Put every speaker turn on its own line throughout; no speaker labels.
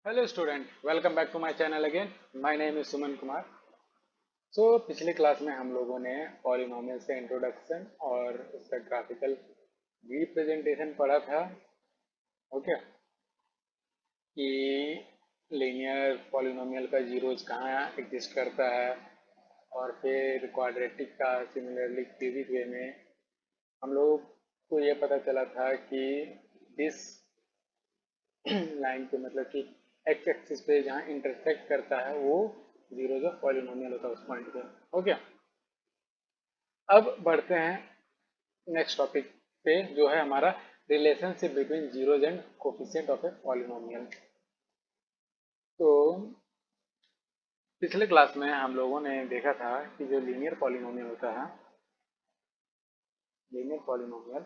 Hello student, welcome back to my channel again. My name is Suman Kumar. पिछली class में हम लोगों ने पॉलिनोमियल से इंट्रोडक्शन और उसका ग्राफिकल रिप्रेजेंटेशन पढ़ा था। ओके, कि लीनियर पॉलिनोमियल का जीरोज कहाँ एग्जिस्ट करता है, और फिर क्वाड्रेटिक का सिमिलरली क्यूबिक वे में हम लोग को ये पता चला था कि इस लाइन पे मतलब कि एक्स एक्सिस पे जहाँ इंटरसेक्ट करता है वो जीरोज ऑफ पॉलिनोमियल होता है उस पॉइंट पे। ओके, अब बढ़ते हैं नेक्स्ट टॉपिक पे, जो है हमारा relationship between zeros and coefficient of a polynomial. तो पिछले क्लास में हम लोगों ने देखा था कि जो लीनियर पॉलिनोमियल होता है, लीनियर पॉलिनोमियल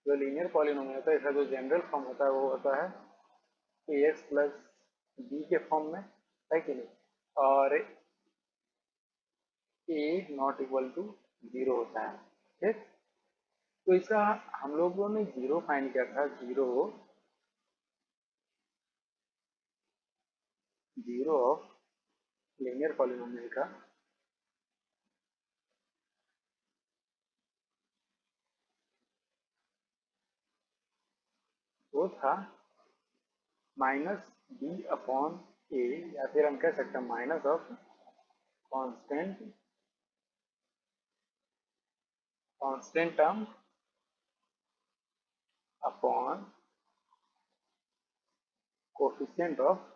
जो लीनियर पॉलिनोमियल होता है, इसका जो जनरल फॉर्म होता है वो होता है ए एक्स प्लस बी के फॉर्म में, है कि नहीं। और a not equal to zero होता है। ठीक, तो इसका हम लोगों ने जीरो फाइंड किया था। Zero zero of linear polynomial का वो था माइनस बी अपॉन ए, या फिर हम कह सकते हैं minus of constant constant term upon coefficient of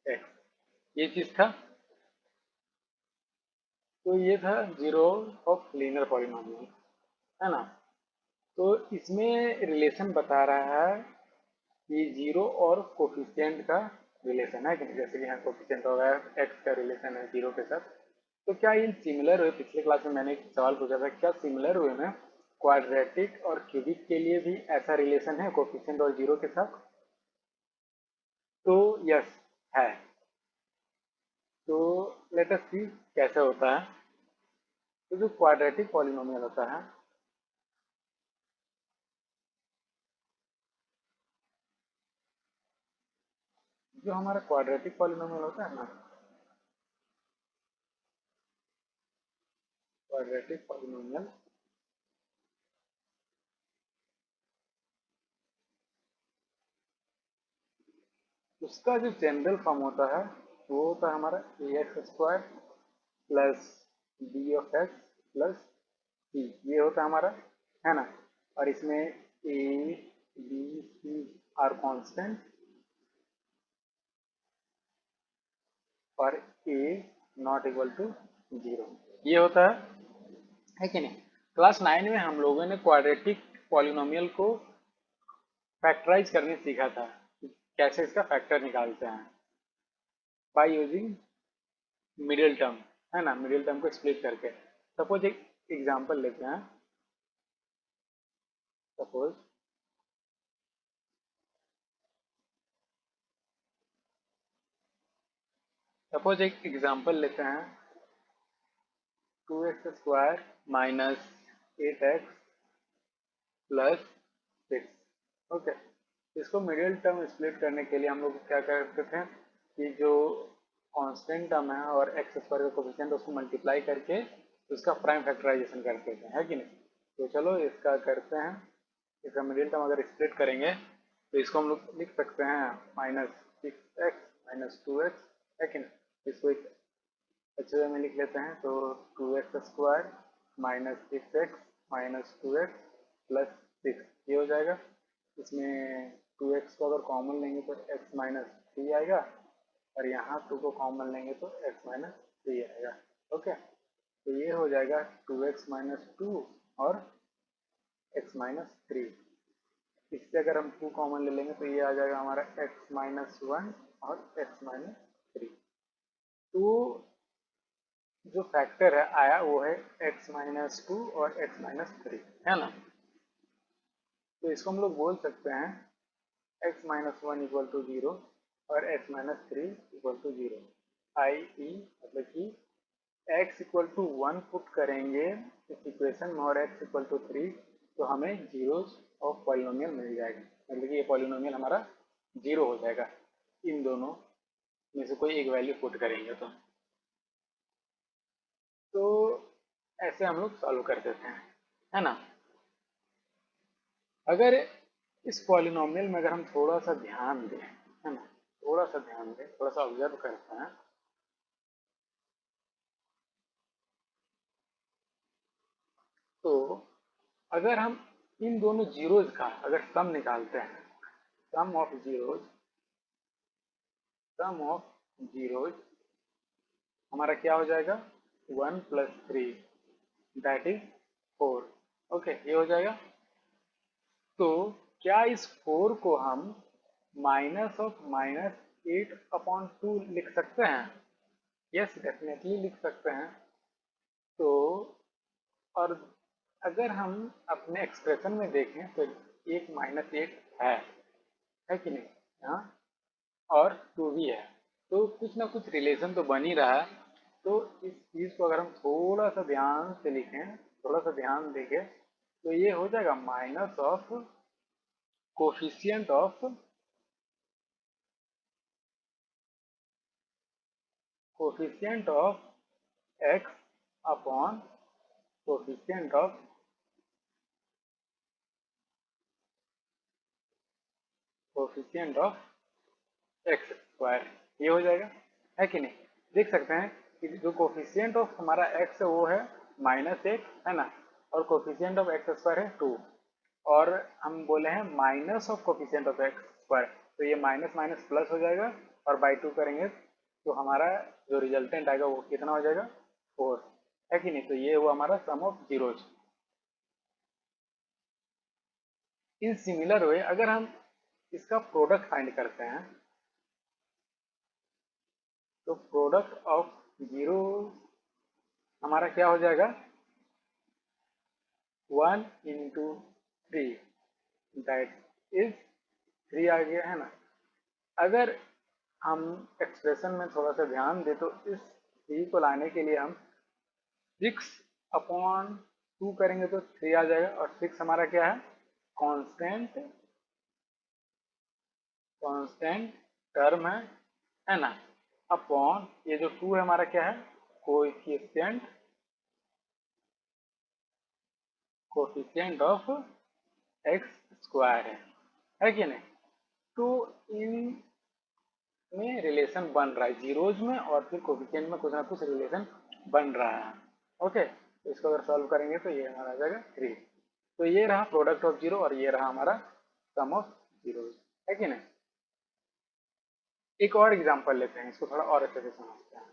x, ये चीज था। तो ये था जीरो ऑफ लीनियर पॉलिनोमियल, है ना। तो इसमें रिलेशन बता रहा है कि जीरो और कोफिशिएंट का रिलेशन है कि नहीं। जैसे कि यहाँ कोफिशिएंट हो गया, एक्स का रिलेशन है जीरो के साथ। तो क्या इन सिमिलर वे, पिछले क्लास में मैंने एक सवाल पूछा था, क्या सिमिलर वे में क्वाड्रेटिक और क्यूबिक के लिए भी ऐसा रिलेशन है कोफिशिएंट और जीरो के साथ? तो यस, है। तो लेट अस सी कैसे होता है। तो जो क्वाड्रेटिक पॉलिनोमियल होता है, जो हमारा क्वाड्रेटिक पॉलिनोमियल होता है ना, क्वाड्रेटिक पॉलिनोमियल, उसका जो जनरल फॉर्म होता है वो होता है हमारा a x square plus b of x plus c. ये होता है हमारा, है ना। और इसमें a b c are constant, और a not equal to zero, ये होता है कि नहीं। क्लास 9 में हम लोगों ने क्वाड्रेटिक पॉलिनोमियल को फैक्टराइज करने सीखा था कि कैसे इसका फैक्टर निकालते हैं बाय यूजिंग मिडिल टर्म, है ना। मिडिल टर्म को स्प्लिट करके। सपोज एक एग्जांपल लेते हैं। सपोज सपोज एक एग्जांपल लेते हैं, two x square minus eight x plus six. Okay, इसको मिडिल टर्म स्प्लिट करने के लिए हम लोग क्या करते थे कि जो कांस्टेंट टर्म है और एक्स स्क्वायर का कोफिशिएंट उसको मल्टीप्लाई करके उसका प्राइम फैक्टराइजेशन करते थे, है कि नहीं। तो चलो इसका करते हैं। इसका मिडिल टर्म अगर स्प्लिट करेंगे तो इसको हम लोग लिख सकते हैं minus six x minus two x, है कि नहीं। इसको एक अच्छे वे में लिख लेते हैं। तो two x square minus six x minus two x plus six, ये हो जाएगा। इसमें टू एक्स को अगर कॉमन लेंगे तो एक्स माइनस थ्री आएगा, और यहाँ टू को कॉमन लेंगे तो एक्स माइनस थ्री आएगा। ओके, तो ये हो जाएगा टू एक्स माइनस टू और एक्स माइनस थ्री। इससे अगर हम टू कॉमन ले लेंगे तो ये आ जाएगा हमारा एक्स माइनस वन और एक्स माइनस थ्री। तो जो फैक्टर है आया वो है एक्स माइनस टू और एक्स माइनस थ्री, है ना। तो इसको हम लोग बोल सकते हैं x minus one equal to zero, और x minus three equal to zero, I E मतलब कि x equal to one put करेंगे इस इक्वेशन में और x इक्वल टू थ्री, तो हमें जीरोज ऑफ पॉलिनोमियल मिल जाएगा, मतलब कि ये पॉलिनोमियल हमारा जीरो हो जाएगा इन दोनों में से कोई एक वैल्यू पुट करेंगे तो ऐसे हम लोग सॉल्व कर देते हैं, है ना। अगर इस पॉलिनोमियल में अगर हम थोड़ा सा ध्यान दें, है ना, थोड़ा सा ध्यान दें, थोड़ा सा ऑब्जर्व करते हैं, तो अगर हम इन दोनों जीरोज का अगर सम निकालते हैं, sum of zeros, sum of zeros हमारा क्या हो जाएगा, one plus three that is four. Okay, ये हो जाएगा। तो क्या इस फोर को हम minus of minus eight upon two लिख सकते हैं? यस, डेफिनेटली लिख सकते हैं। तो और अगर हम अपने एक्सप्रेशन में देखें तो एक माइनस एट है कि नहीं, हाँ, और टू भी है, तो कुछ ना कुछ रिलेशन तो बन ही रहा है। तो इस चीज़ को अगर हम थोड़ा सा ध्यान से लिखें, थोड़ा सा ध्यान देंगे, तो ये हो जाएगा minus of coefficient of x upon coefficient of x square, ये हो जाएगा, है कि नहीं। देख सकते हैं कि जो कोफिशिएंट ऑफ हमारा x है वो है माइनस एक, है ना, और कोफिशिएंट ऑफ एक्स स्क्वायर है टू, और हम बोले हैं minus of coefficient of x square, तो ये माइनस माइनस प्लस हो जाएगा और बाई टू करेंगे तो हमारा जो रिजल्टेंट आएगा वो कितना हो जाएगा, फोर, है कि नहीं। तो ये हुआ हमारा sum of zeros. In similar way अगर हम इसका प्रोडक्ट फाइंड करते हैं, तो प्रोडक्ट ऑफ जीरो हमारा क्या हो जाएगा, one into three that is three आ गया, है ना। अगर हम एक्सप्रेशन में थोड़ा सा ध्यान दें तो इस थ्री को लाने के लिए हम सिक्स अपॉन टू करेंगे तो थ्री आ जाएगा, और सिक्स हमारा क्या है, कांस्टेंट, कांस्टेंट टर्म है ना, अपॉन ये जो टू है हमारा क्या है, coefficient, coefficient of x square है कि नहीं। तो इन में रिलेशन बन रहा है जीरोज में, और फिर कोफिशिएंट में कुछ ना कुछ रिलेशन बन रहा है। ओके, तो इसको अगर सॉल्व करेंगे तो ये हमारा आ जाएगा थ्री। तो ये रहा प्रोडक्ट ऑफ जीरो और ये रहा हमारा सम ऑफ जीरोज, है कि नहीं। एक और एग्जांपल लेते हैं, इसको थोड़ा और अच्छे से समझते हैं।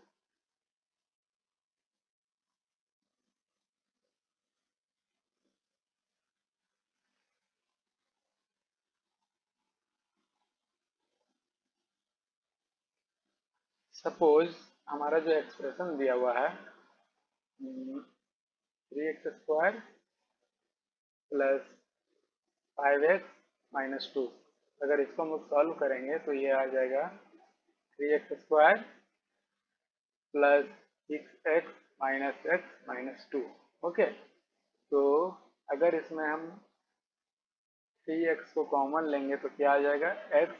सपोज हमारा जो एक्सप्रेशन दिया हुआ है three x square plus five x minus to, अगर इसको हम लोग सॉल्व करेंगे तो ये आ जाएगा three x square plus six x minus to. Okay, तो अगर इसमें हम थ्री एक्स को कॉमन लेंगे तो क्या आ जाएगा, एक्स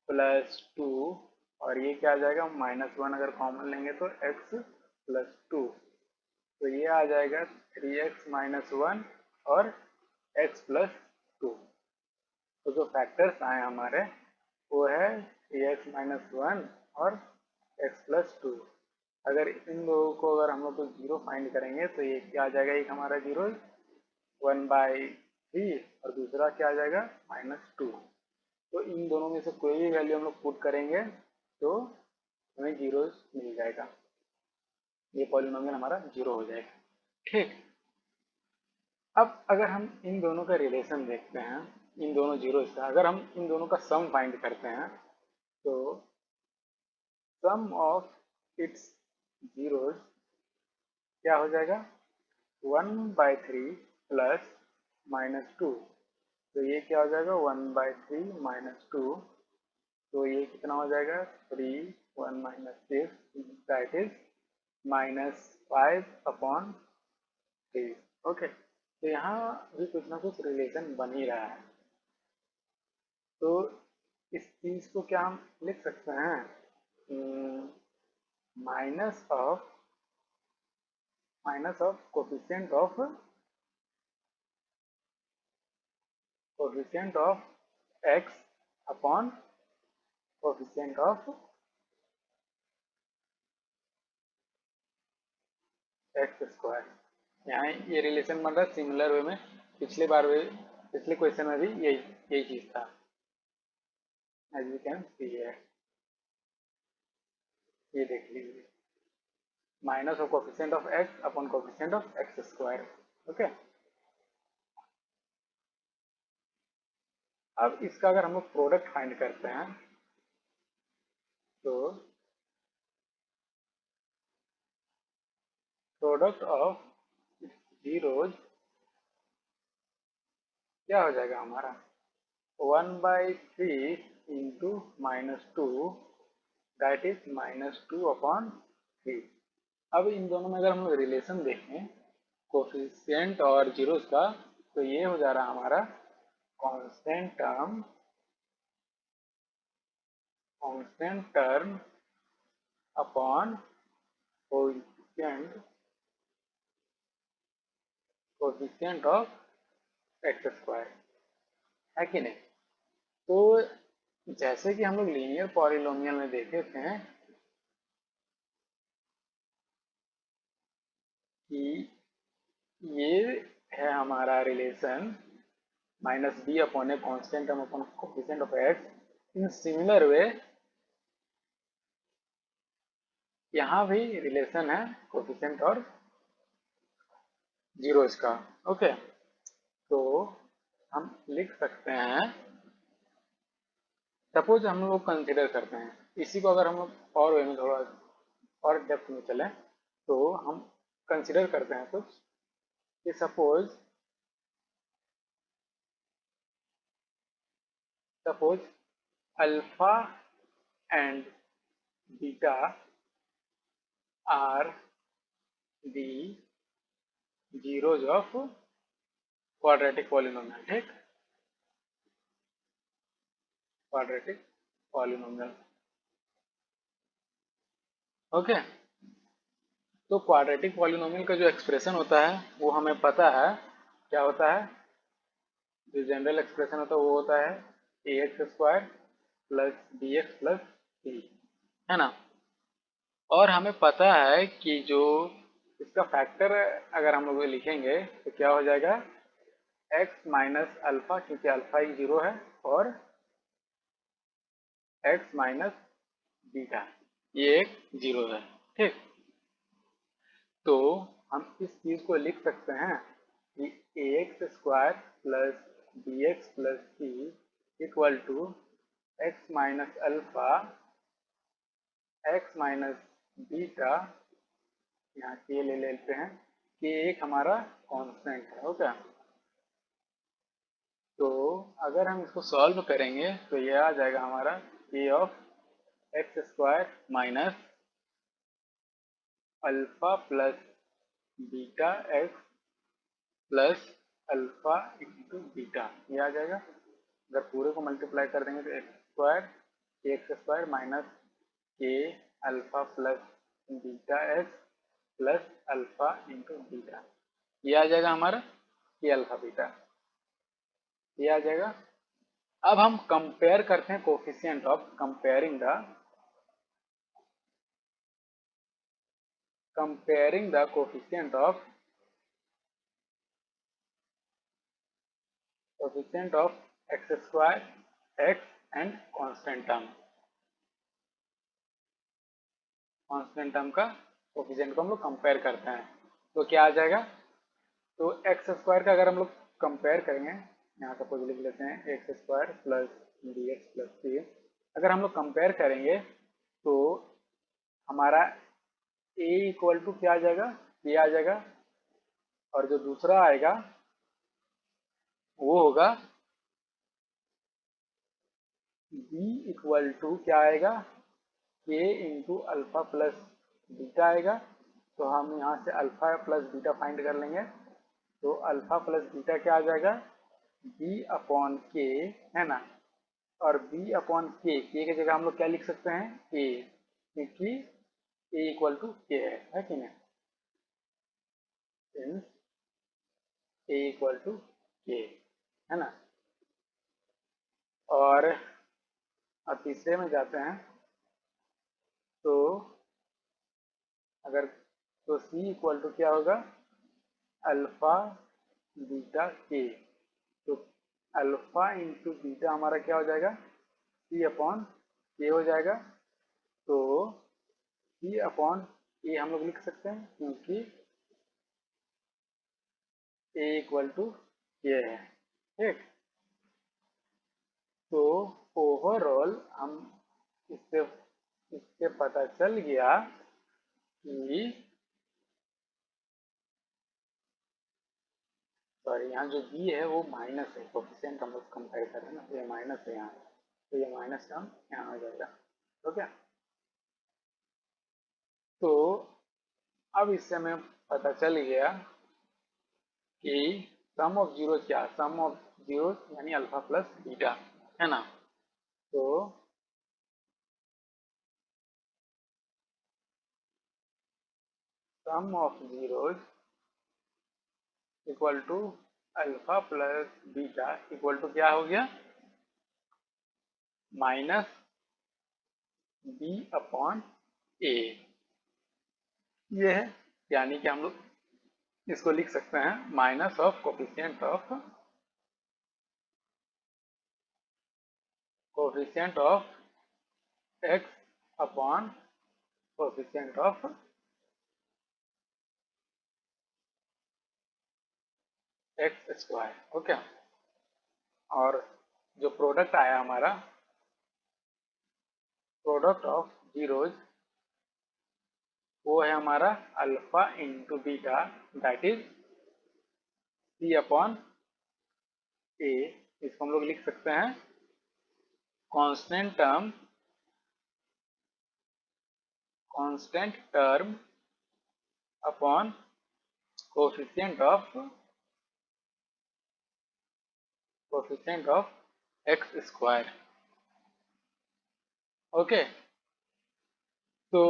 प्लस टू, और ये क्या आ जाएगा, माइनस वन अगर कॉमन लेंगे तो एक्स प्लस टू, तो ये आ जाएगा थ्री एक्स माइनस वन और एक्स प्लस टू। तो जो फैक्टर्स आए हमारे वो है थ्री एक्स माइनस वन और एक्स प्लस टू। अगर इन लोगों को अगर हम लोग को जीरो फाइंड करेंगे तो ये क्या आ जाएगा, एक हमारा जीरो वन बाई थ्री और दूसरा क्या आ जाएगा माइनस टू। तो इन दोनों में से कोई भी वैल्यू हम लोग पुट करेंगे तो हमें जीरो मिल जाएगा, ये पॉलिनोमियल हमारा जीरो हो जाएगा। ठीक, अब अगर हम इन दोनों का रिलेशन देखते हैं, इन दोनों जीरो का अगर हम इन दोनों का सम फाइंड करते हैं तो सम ऑफ इट्स जीरोज क्या हो जाएगा, one by three plus minus two, तो ये क्या हो जाएगा one by three minus two, तो ये कितना हो जाएगा 3 1 माइनस 6 दैट इज -5/3। ओके, तो यहाँ भी कुछ ना कुछ रिलेशन बन ही रहा है। तो इस चीज को क्या हम लिख सकते हैं, minus of coefficient of x upon coefficient of x square. यहाँ ये रिलेशन बन रहा है सिमिलर वे में, पिछले क्वेश्चन में भी यही चीज था, एज यू कैन सी है। ये देख लीजिए, minus of coefficient of x upon coefficient of x square. Okay, अब इसका अगर हम लोग प्रोडक्ट फाइंड करते हैं तो प्रोडक्ट ऑफ जीरोज क्या हो जाएगा हमारा 1/3 इंटू -2 दैट इज -2/3। अब इन दोनों में अगर हम लोग रिलेशन देखें कोफिशिएंट और जीरोस का, तो ये हो जा रहा हमारा constant term upon coefficient of x square, है कि नहीं। तो जैसे कि हम लोग लीनियर पॉलिनोमियल में देखे थे कि ये है हमारा relation -b/a constant term upon coefficient of x. In similar वे यहाँ भी रिलेशन है कोफिशिएंट और जीरोस का। ओके, तो हम लिख सकते हैं, सपोज हम लोग कंसिडर करते हैं इसी को, अगर हम लोग और वे में थोड़ा और डेप्थ में चलें तो हम कंसिडर करते हैं कुछ कि suppose alpha and beta are the zeros of quadratic polynomial. ठीक, क्वाड्रेटिक पॉलिनोमियल। ओके, तो क्वाड्रेटिक पॉलिनोमियल का जो एक्सप्रेशन होता है वो हमें पता है क्या होता है। जो जनरल एक्सप्रेशन होता है वो होता है ax² plus bx plus c, है ना। और हमें पता है कि जो इसका फैक्टर अगर हम लोग लिखेंगे तो क्या हो जाएगा x माइनस अल्फा, क्योंकि अल्फा एक जीरो है, और x माइनस बीटा ये एक जीरो है। ठीक, तो हम इस चीज को लिख सकते हैं कि ax² plus bx plus c equal to x minus alpha x minus beta, यहाँ के ले लेते हैं कि एक हमारा कांस्टेंट है। ओके, तो अगर हम इसको सॉल्व करेंगे तो यह आ जाएगा हमारा a of x² minus alpha plus beta x plus alpha into beta, ये आ जाएगा। अगर पूरे को मल्टीप्लाई कर देंगे तो x² माइनस के alpha plus beta x plus alpha into beta, ये आ जाएगा हमारा के अल्फा बीटा, ये आ जाएगा। अब हम कंपेयर करते हैं coefficient of comparing the coefficient of x² x and constant term का कोफिशिएंट को हम लोग कंपेयर करते हैं तो क्या आ जाएगा। तो x² का अगर हम लोग कंपेयर करेंगे, यहाँ सपोज लिख लेते हैं x² plus bx plus c, अगर हम लोग कंपेयर करेंगे तो हमारा a इक्वल टू क्या आ जाएगा, ये आ जाएगा, और जो दूसरा आएगा वो होगा बी इक्वल टू क्या आएगा, के इंटू अल्फा प्लस बीटा आएगा। तो हम यहाँ से अल्फा प्लस बीटा फाइंड कर लेंगे। तो अल्फा प्लस बीटा क्या आ जाएगा, बी अपॉन के, है ना। और बी अपॉन के की जगह हम लोग क्या लिख सकते हैं, ए, क्योंकि ए इक्वल टू के है कि नहीं। ए इक्वल टू के, है ना। और अब तीसरे में जाते हैं। तो अगर तो सी इक्वल टू क्या होगा, अल्फा बीटा के। तो अल्फा इंटू बीटा हमारा क्या हो जाएगा, सी अपॉन के हो जाएगा। तो सी अपॉन ए हम लोग लिख सकते हैं, क्योंकि ए इक्वल टू के है, ठीक। तो ओवरऑल हम इससे इससे पता चल गया कि, सॉरी यहाँ जो बी है वो माइनस है, कोफिशिएंट हम लोग कंपेयर कर रहे हैं ना, तो ये माइनस है यहाँ। तो ये माइनस टर्म यहाँ आ जाएगा, ठीक है। तो अब इससे हमें पता चल गया कि सम ऑफ जीरो क्या, सम ऑफ जीरो यानी अल्फा प्लस बीटा, है ना। तो sum of zeros equal to alpha plus beta equal to क्या हो गया, माइनस बी अपॉन ए, ये है। यानी कि हम लोग इसको लिख सकते हैं minus of coefficient of x upon coefficient of x square, okay. और जो प्रोडक्ट आया हमारा, प्रोडक्ट ऑफ जीरोज, वो है हमारा alpha into beta, that is c upon a. इसको हम लोग लिख सकते हैं constant term upon coefficient of x square, okay. तो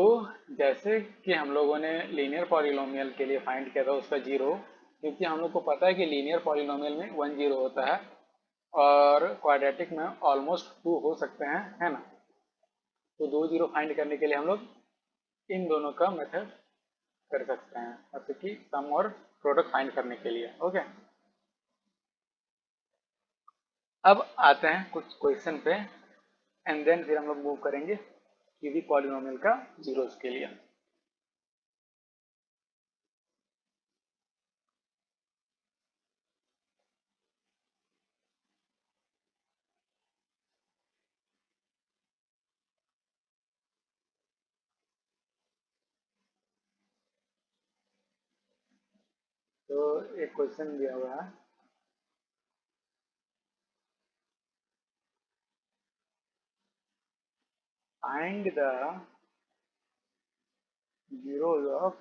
जैसे कि हम लोगों ने लीनियर पॉलिनोमियल के लिए फाइंड किया था उसका जीरो, क्योंकि हम लोग को पता है कि लीनियर पॉलिनोमियल में 1 जीरो होता है और क्वाड्रेटिक में ऑलमोस्ट 2 हो सकते हैं, है ना। तो 2 जीरो फाइंड करने के लिए हम लोग इन दोनों का मेथड कर सकते हैं, मतलब कि सम और प्रोडक्ट फाइंड करने के लिए, ओके। अब आते हैं कुछ क्वेश्चन पे, एंड देन फिर हम लोग मूव करेंगे क्यूबिक पॉलिनोमियल का जीरोस के लिए। तो एक क्वेश्चन दिया हुआ है, find the zeros of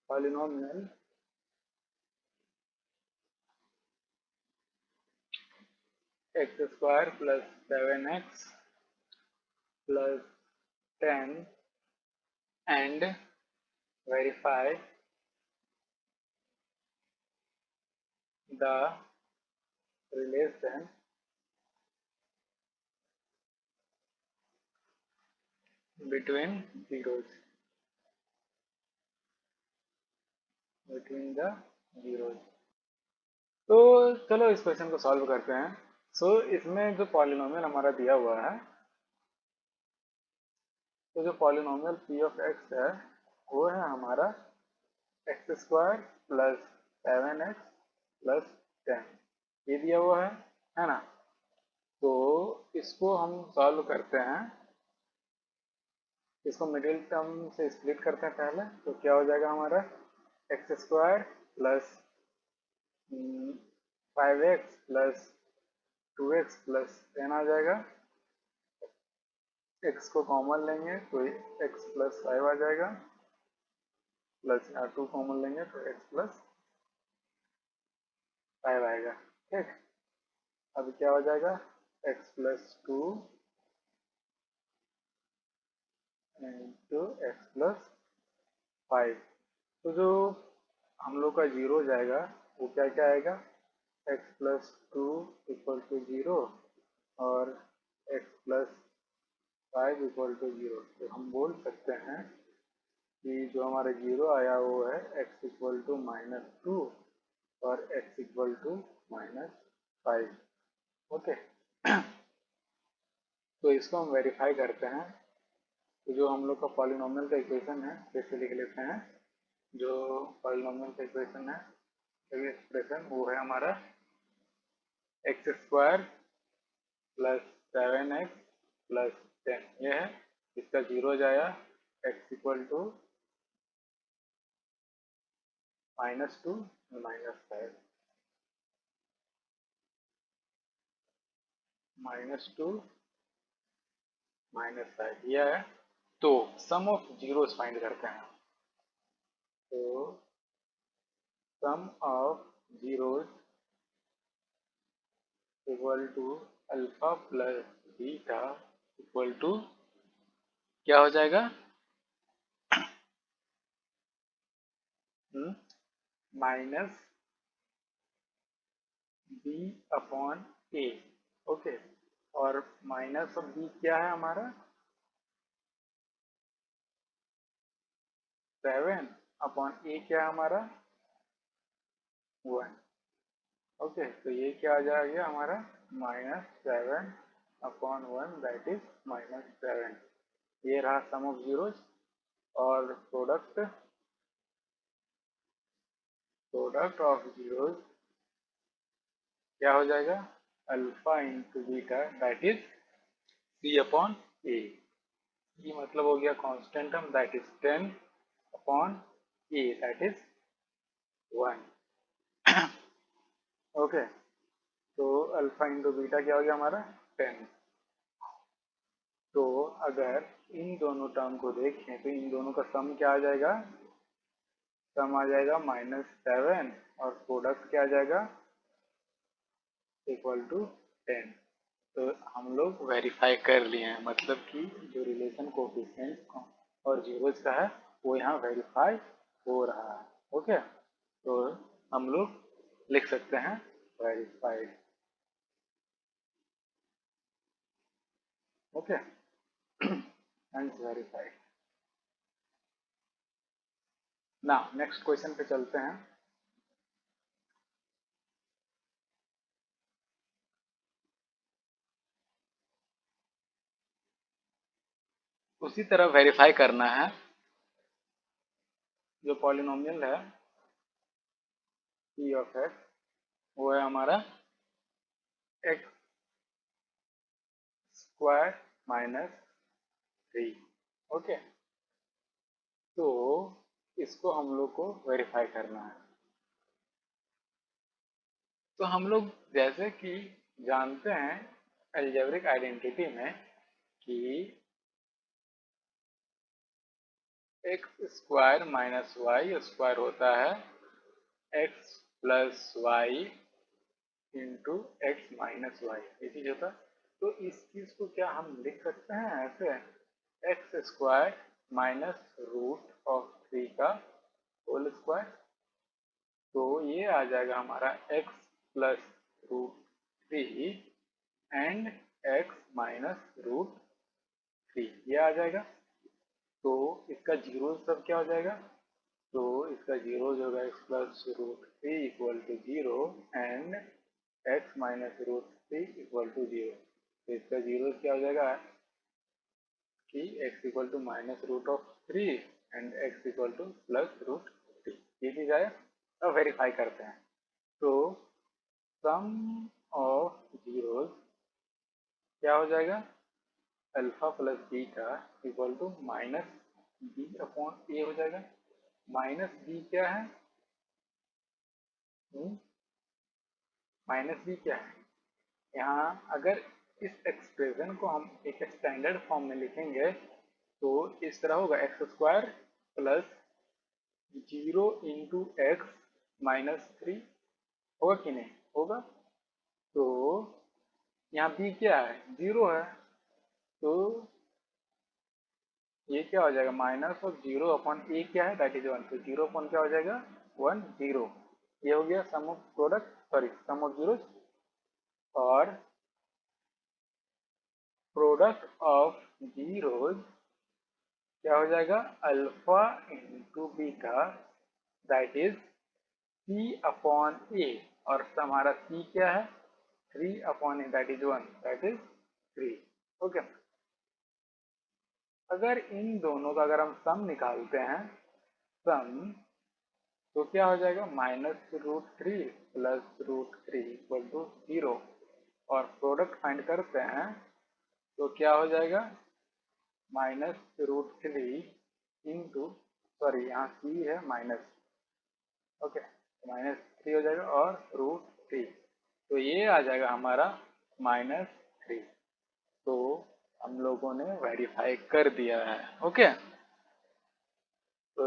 polynomial x square plus 7x plus 10 and verify the relation between zeros, between the zeros। तो चलो इस क्वेश्चन को सॉल्व करते हैं। इसमें जो पॉलिनोमियल हमारा दिया हुआ है, तो जो पॉलिनोमियल p ऑफ x है वो है हमारा x square plus 7x plus 10, ये दिया हुआ है ना। तो इसको हम सॉल्व करते हैं, इसको मिडिल टर्म से स्प्लिट करते हैं पहले। तो क्या हो जाएगा हमारा, x square plus 5x plus 2x plus 10 आ जाएगा। x को कॉमन लेंगे तो x प्लस 5 आ जाएगा, प्लस यहाँ 2 कॉमन लेंगे तो x प्लस 5 आएगा। ठीक, अब क्या हो जाएगा, x plus 2 into x plus 5। तो जो हम लोग का जीरो जाएगा वो क्या क्या आएगा, x प्लस 2 इक्वल टू 0 और x प्लस 5 इक्वल टू 0। तो हम बोल सकते हैं कि जो हमारा जीरो आया वो है x इक्वल टू -2 और x इक्वल टू -5। ओके, तो इसको हम वेरीफाई करते हैं। तो जो हम लोग का पॉलिनोमियल का इक्वेशन है जैसे लिख लेते हैं। जो पॉलिनोमियल का इक्वेशन है, एक्सप्रेशन वो है हमारा x square plus 7x plus 10, ये है। इसका जीरो जाएगा, x इक्वल टू -2 -5, -2 -5 यह है। तो सम ऑफ जीरोस फाइंड करते हैं। तो sum of zeros equal to alpha plus beta equal to क्या हो जाएगा, minus b upon a. Okay, और माइनस ऑफ बी क्या है हमारा, 7 अपॉन ए क्या है हमारा 1। ओके, तो ये क्या आ जाएगा हमारा -7 अपॉन 1 दैट इज -7। ये रहा सम ऑफ जीरोज। और प्रोडक्ट ऑफ जीरोज क्या हो जाएगा, alpha into beta that is c upon a. ये मतलब हो गया constant term that is 10 upon a that is 1। Okay, तो अल्फा इंटू बीटा क्या हो गया हमारा 10। तो अगर इन दोनों टर्म को देखें तो इन दोनों का सम क्या आ जाएगा, सम आ जाएगा -7 और प्रोडक्ट क्या आ जाएगा इक्वल टू 10। तो हम लोग वेरीफाई कर लिए हैं, मतलब कि जो रिलेशन कोफिशिएंट और जीरोज का है वो यहाँ वेरीफाई हो रहा है। ओके, तो हम लोग लिख सकते हैं वेरीफाइड। Okay, and verified. ना नेक्स्ट क्वेश्चन पे चलते हैं। उसी तरह वेरीफाई करना है। जो पॉलिनोमियल है पी ऑफ एक्स वो है हमारा एक्स स्क्वायर -3। ओके, तो इसको हम लोग को वेरीफाई करना है। तो हम लोग जैसे कि जानते हैं अलजेब्रिक आइडेंटिटी में कि x square minus y square होता है x plus y into x minus y, ये चीज होता है। तो इस चीज को क्या हम लिख सकते हैं ऐसे, x square minus root of 3 का होल स्क्वायर। तो ये आ जाएगा हमारा x plus root 3 and x minus root 3, ये आ जाएगा। तो इसका जीरो सब क्या हो जाएगा, तो इसका जीरो होगा x plus root 3 equal to 0 and x minus root 3 equal to 0। तो इसका जीरो क्या हो जाएगा कि x equal to minus root of 3 and x equal to plus root 3, ये चीज आया। अब वेरीफाई करते हैं। तो सम ऑफ जीरोस क्या हो जाएगा, alpha plus beta equal to minus b upon a हो जाएगा। माइनस बी क्या है, माइनस बी क्या है, यहाँ अगर इस एक्सप्रेशन को हम एक स्टैंडर्ड फॉर्म में लिखेंगे तो इस तरह होगा एक्स स्क्वायर प्लस 0 × x-3 होगा कि नहीं होगा। तो यहाँ b क्या है 0 है, तो ये क्या हो जाएगा माइनस ऑफ 0/a क्या है दैट इज 1, तो 0 अपॉन क्या हो जाएगा 1 0। ये हो गया sum of product sorry sum of zeros. और प्रोडक्ट ऑफ जीरोस क्या हो जाएगा alpha into beta that is c/a, और हमारा c क्या है 3/a that is 1 that is 3। Okay, अगर इन दोनों का अगर हम सम निकालते हैं सम, तो क्या हो जाएगा -√3 प्लस √3 इक्वल टू 0, और प्रोडक्ट फाइंड करते हैं तो क्या हो जाएगा -√3 इंटू सॉरी यहाँ सी है माइनस, ओके -3 हो जाएगा और √3, तो ये आ जाएगा हमारा -3। तो हम लोगों ने वेरीफाई कर दिया है। ओके, तो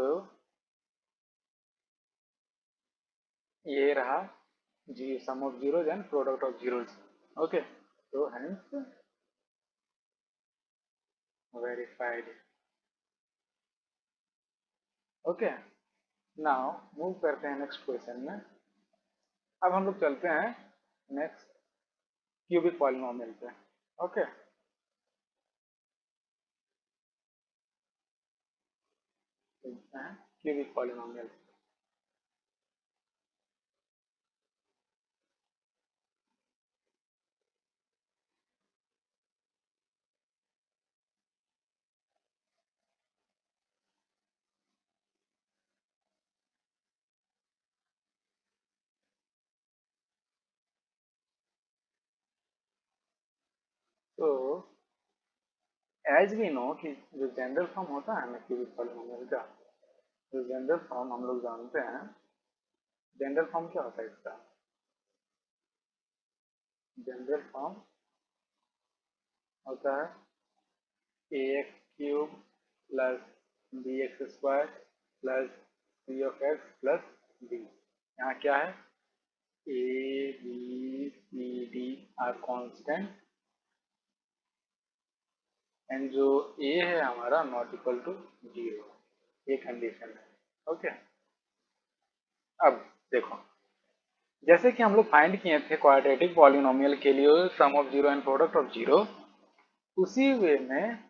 ये रहा जी sum of zeros and product of zeros. Okay, तो hence verified. Okay, now move करते हैं नेक्स्ट क्वेश्चन में। अब हम लोग चलते हैं नेक्स्ट क्यूबिक पॉलिनोमियल पे। ओके, चलते हैं क्यूबिक पॉलिनोमियल। तो एज वी नो कि जो जनरल फॉर्म होता है ना क्यूबिक पॉलिनोमियल का, जो जनरल फॉर्म हम लोग जानते हैं, जनरल फॉर्म क्या होता है इसका, जनरल फॉर्म होता है ax³ plus bx² plus c(x) plus d। यहाँ क्या है a b c d are constant and जो a है हमारा नॉट इक्वल टू 0, ये कंडीशन है। ओके, अब देखो जैसे कि हम लोग फाइंड किए थे क्वाड्रेटिक पॉलिनोमियल के लिए sum of zero and product of zero, उसी वे में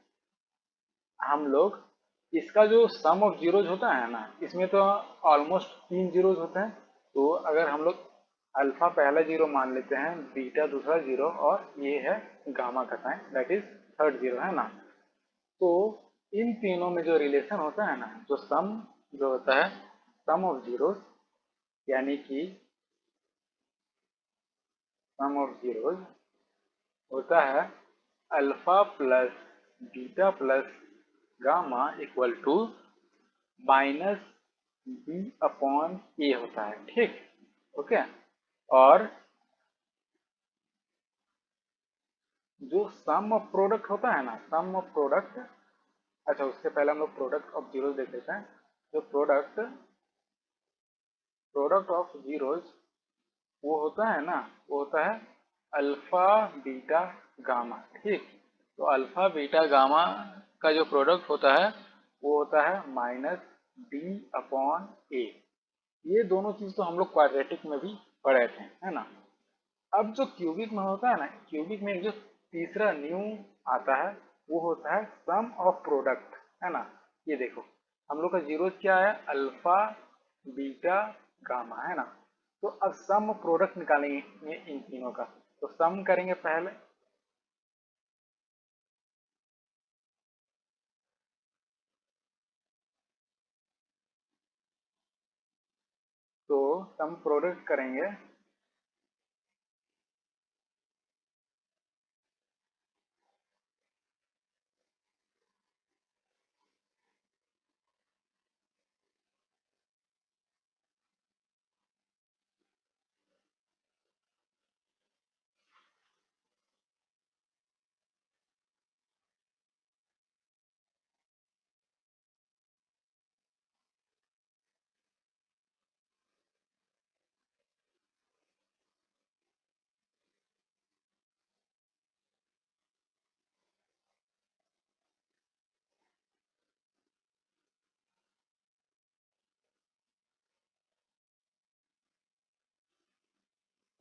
हम लोग इसका जो सम ऑफ जीरोज होता है ना, इसमें तो ऑलमोस्ट 3 जीरोज होते हैं। तो अगर हम लोग अल्फा पहला जीरो मान लेते हैं, बीटा दूसरा जीरो, और ये है गामा का sign that is third zero, है ना। तो इन तीनों में जो रिलेशन होता है ना, जो सम जो होता है सम ऑफ जीरोज, यानी कि सम ऑफ जीरोज होता है alpha plus beta plus gamma equal to -b/a होता है। ठीक, ओके, और जो सम ऑफ प्रोडक्ट होता है ना, सम ऑफ प्रोडक्ट, अच्छा उससे पहले हम लोग प्रोडक्ट ऑफ जीरोज देख लेते हैं। जो प्रोडक्ट प्रोडक्ट ऑफ जीरोज वो होता है ना, वो होता है अल्फा बीटा गामा। ठीक, तो अल्फा बीटा गामा का जो प्रोडक्ट होता है वो होता है -d/a। ये दोनों चीज तो हम लोग क्वाड्रेटिक में भी पढ़े थे, है ना। अब जो क्यूबिक में होता है ना, क्यूबिक में एक जो तीसरा न्यू आता है वो होता है सम ऑफ प्रोडक्ट, है ना। ये देखो हम लोग का जीरो क्या है अल्फा बीटा गामा, है ना। तो अब सम प्रोडक्ट निकालेंगे इन तीनों का, तो सम करेंगे पहले। तो सम प्रोडक्ट करेंगे,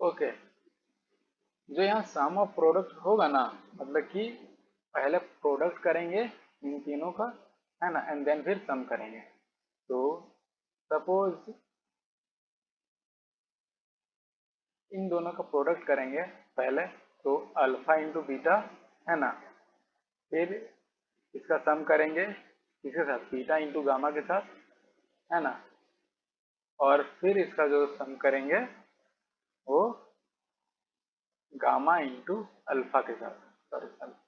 ओके, जो यहाँ सम ऑफ प्रोडक्ट होगा ना, मतलब कि पहले प्रोडक्ट करेंगे इन तीनों का, है ना, एंड देन फिर सम करेंगे। तो सपोज इन दोनों का प्रोडक्ट करेंगे पहले, तो अल्फा इंटू बीटा, है ना, फिर इसका सम करेंगे किसके साथ, बीटा इंटू गामा के साथ, है ना, और फिर इसका जो सम करेंगे वो गामा इंटू अल्फा के साथ, sorry alpha,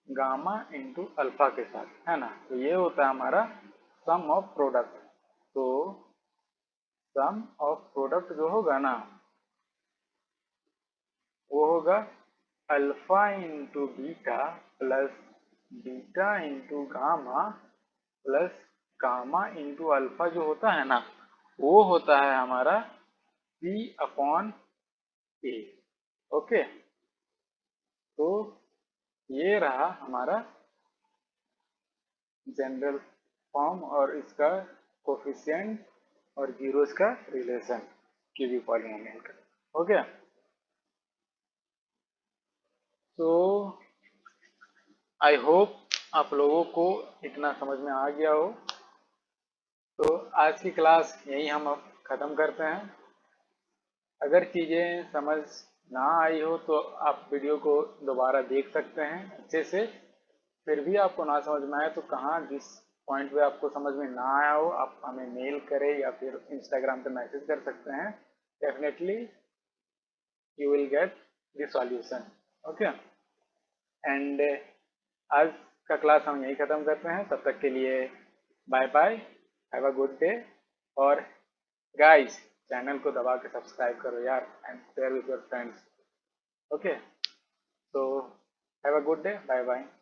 gamma into alpha के साथ, है ना। तो ये होता है हमारा सम ऑफ प्रोडक्ट। तो सम ऑफ प्रोडक्ट जो होगा ना, वो होगा alpha into beta plus beta into gamma plus gamma into alpha, जो होता है ना, वो होता है हमारा P अपॉन ए। ओके, तो ये रहा हमारा जनरल फॉर्म और इसका कोफिशिएंट और जीरोस का रिलेशन क्यूबिक पॉलिनोमियल का। हो गया। तो आई होप आप लोगों को इतना समझ में आ गया हो। तो आज की क्लास यही हम अब ख़त्म करते हैं। अगर चीज़ें समझ ना आई हो तो आप वीडियो को दोबारा देख सकते हैं अच्छे से। फिर भी आपको ना समझ में आए तो कहाँ जिस पॉइंट पे आपको समझ में ना आया हो, आप हमें मेल करें या फिर इंस्टाग्राम पे मैसेज कर सकते हैं। Definitely you will get the solution. Okay, and आज का क्लास हम यही ख़त्म करते हैं। तब तक के लिए bye bye, have a good day. और गाइस, चैनल को दबा के सब्सक्राइब करो यार, and share with your friends. Okay, so have a good day. Bye bye.